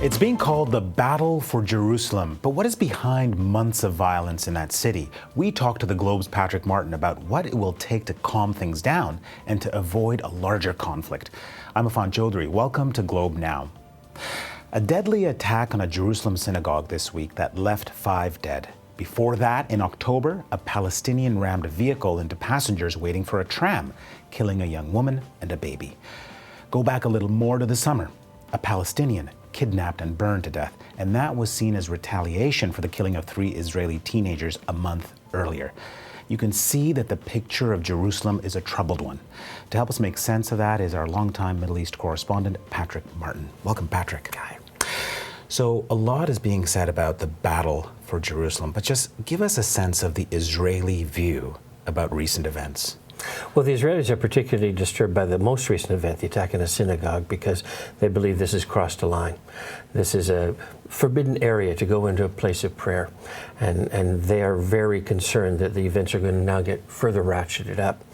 It's being called the Battle for Jerusalem, but what is behind months of violence in that city? We talked to the Globe's Patrick Martin about what it will take to calm things down and to avoid a larger conflict. I'm Affan Chowdhry. Welcome to Globe Now. A deadly attack on a Jerusalem synagogue this week that left 5 dead. Before that, in October, a Palestinian rammed a vehicle into passengers waiting for a tram, killing a young woman and a baby. Go back a little more to the summer. A Palestinian kidnapped and burned to death, and that was seen as retaliation for the killing of 3 Israeli teenagers a month earlier. You can see that the picture of Jerusalem is a troubled one. To help us make sense of that is our longtime Middle East correspondent, Patrick Martin. Welcome, Patrick. Hi. So a lot is being said about the battle for Jerusalem, but just give us a sense of the Israeli view about recent events. Well, the Israelis are particularly disturbed by the most recent event, the attack in a synagogue, because they believe this has crossed a line. This is a forbidden area to go into a place of prayer, and they are very concerned that the events are going to now get further ratcheted up.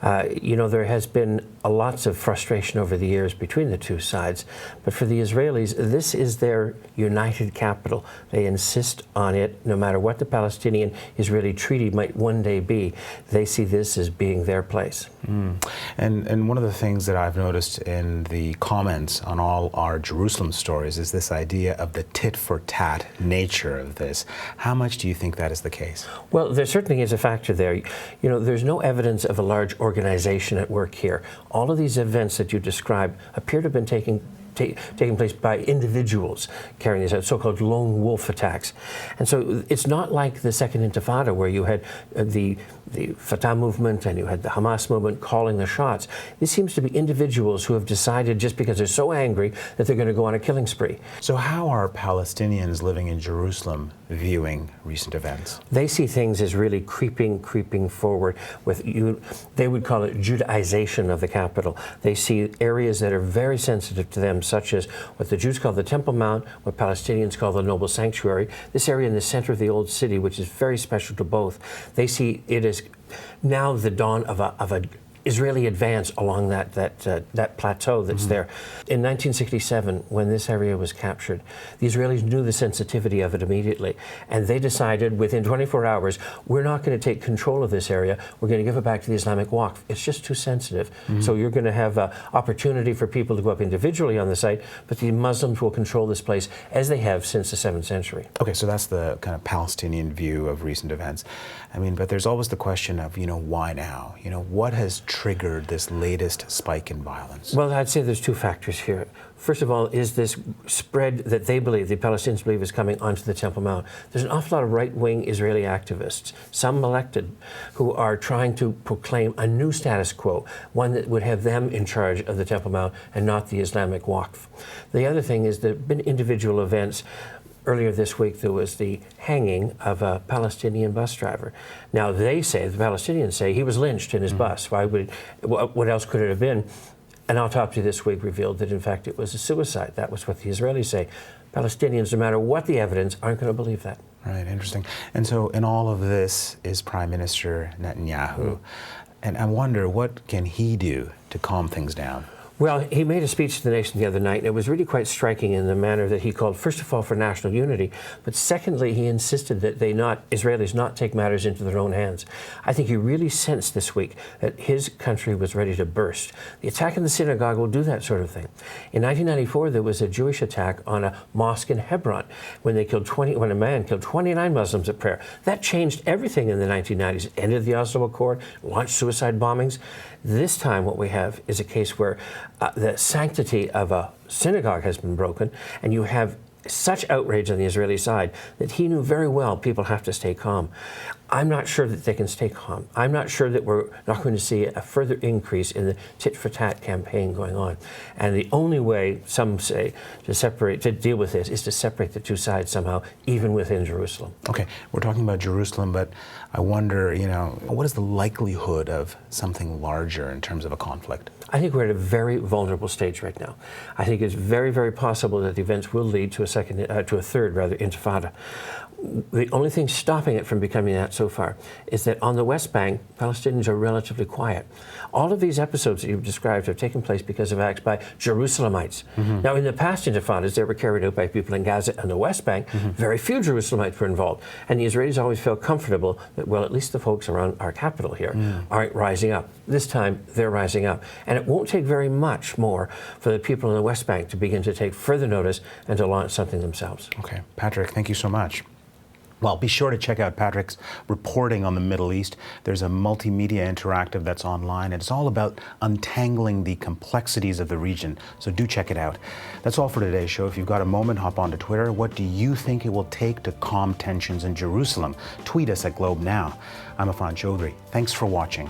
There has been lots of frustration over the years between the two sides, but for the Israelis, this is their united capital. They insist on it, no matter what the Palestinian-Israeli treaty might one day be. They see this as being their place. And one of the things that I've noticed in the comments on all our Jerusalem stories is this idea of the tit-for-tat nature of this. How much do you think that is the case? Well, there certainly is a factor there. There's no evidence of a large organization at work here. All of these events that you describe appear to have been taking place by individuals carrying these out, so-called lone wolf attacks. And so it's not like the Second Intifada, where you had the Fatah movement and you had the Hamas movement calling the shots. This seems to be individuals who have decided, just because they're so angry, that they're going to go on a killing spree. So how are Palestinians living in Jerusalem viewing recent events? They see things as really creeping forward. They would call it Judaization of the capital. They see areas that are very sensitive to them, such as what the Jews call the Temple Mount, what Palestinians call the Noble Sanctuary. This area in the center of the old city, which is very special to both. They see it as now the dawn of an Israeli advance along that plateau that's there. In 1967, when this area was captured, the Israelis knew the sensitivity of it immediately, and they decided within 24 hours, we're not going to take control of this area, we're going to give it back to the Islamic Waqf. It's just too sensitive. So you're going to have an opportunity for people to go up individually on the site, but the Muslims will control this place as they have since the 7th century. Okay, so that's the kind of Palestinian view of recent events. But there's always the question of, why now? What has triggered this latest spike in violence? Well, I'd say there's 2 factors here. First of all, is this spread that they believe, the Palestinians believe, is coming onto the Temple Mount. There's an awful lot of right-wing Israeli activists, some elected, who are trying to proclaim a new status quo, one that would have them in charge of the Temple Mount and not the Islamic Waqf. The other thing is there have been individual events. Earlier this week, there was the hanging of a Palestinian bus driver. Now, the Palestinians say, he was lynched in his bus. What else could it have been? An autopsy this week revealed that, in fact, it was a suicide. That was what the Israelis say. Palestinians, no matter what the evidence, aren't going to believe that. Right, interesting. And so in all of this is Prime Minister Netanyahu. And I wonder, what can he do to calm things down? Well, he made a speech to the nation the other night, and it was really quite striking in the manner that he called, first of all, for national unity, but secondly, he insisted that Israelis not take matters into their own hands. I think he really sensed this week that his country was ready to burst. The attack in the synagogue will do that sort of thing. In 1994, there was a Jewish attack on a mosque in Hebron when a man killed 29 Muslims at prayer. That changed everything in the 1990s. It ended the Oslo Accord, launched suicide bombings. This time what we have is a case where the sanctity of a synagogue has been broken, and you have such outrage on the Israeli side that he knew very well people have to stay calm. I'm not sure that they can stay calm. I'm not sure that we're not going to see a further increase in the tit-for-tat campaign going on. And the only way, some say, to deal with this is to separate the two sides somehow, even within Jerusalem. Okay, we're talking about Jerusalem, but I wonder, what is the likelihood of something larger in terms of a conflict? I think we're at a very vulnerable stage right now. I think it's very, very possible that the events will lead to a third intifada. The only thing stopping it from becoming that so far is that on the West Bank, Palestinians are relatively quiet. All of these episodes that you've described have taken place because of acts by Jerusalemites. Now, in the past intifadas, they were carried out by people in Gaza and the West Bank. Very few Jerusalemites were involved. And the Israelis always felt comfortable that, well, at least the folks around our capital here aren't rising up. This time, they're rising up. And it won't take very much more for the people in the West Bank to begin to take further notice and to launch something themselves. Okay, Patrick, thank you so much. Well, be sure to check out Patrick's reporting on the Middle East. There's a multimedia interactive that's online, and it's all about untangling the complexities of the region. So do check it out. That's all for today's show. If you've got a moment, hop onto Twitter. What do you think it will take to calm tensions in Jerusalem? Tweet us at Globe Now. I'm Affan Chowdhry. Thanks for watching.